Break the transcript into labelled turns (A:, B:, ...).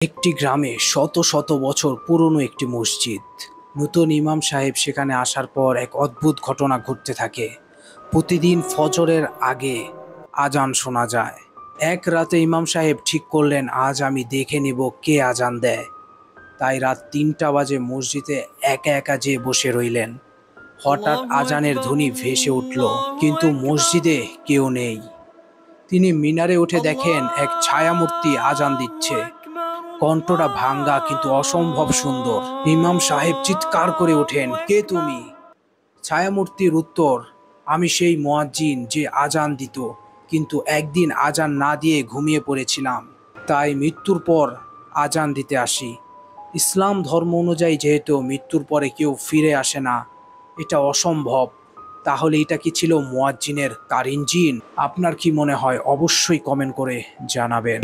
A: একটি গ্রামে শত শত বছর পুরনো একটি মসজিদ। নতুন ইমাম সাহেব সেখানে আসার পর এক অদ্ভুত ঘটনা ঘটতে থাকে। প্রতিদিন ফজরের আগে আজান শোনা যায়। এক রাতে ইমাম সাহেব ঠিক করলেন, আজ আমি দেখে নেব কে আজান দেয়। তাই রাত ৩টা বাজে মসজিদে একা একা যেয়ে বসে রইলেন। হঠাৎ আজানের ধ্বনি ভেসে উঠল, কিন্তু মসজিদে কেউ নেই। তিনি মিনারে উঠে দেখেন এক ছায়ামূর্তি আজান দিচ্ছে। কণ্ঠটা ভাঙ্গা কিন্তু অসম্ভব সুন্দর। ইমাম সাহেব চিৎকার করে ওঠেন, কে তুমি? ছায়ামূর্তির উত্তর, আমি সেই মুয়াজ্জিন যে আজান দিত, কিন্তু একদিন আজান না দিয়ে ঘুমিয়ে পড়েছিলাম, তাই মৃত্যুর পর আজান দিতে আসি। ইসলাম ধর্ম অনুযায়ী যেহেতু মৃত্যুর পরে কেউ ফিরে আসে না, এটা অসম্ভব। তাহলে এটা কি ছিল মুয়াজ্জিনের কারিন জিন? আপনার কি মনে হয়? অবশ্যই কমেন্ট করে জানাবেন।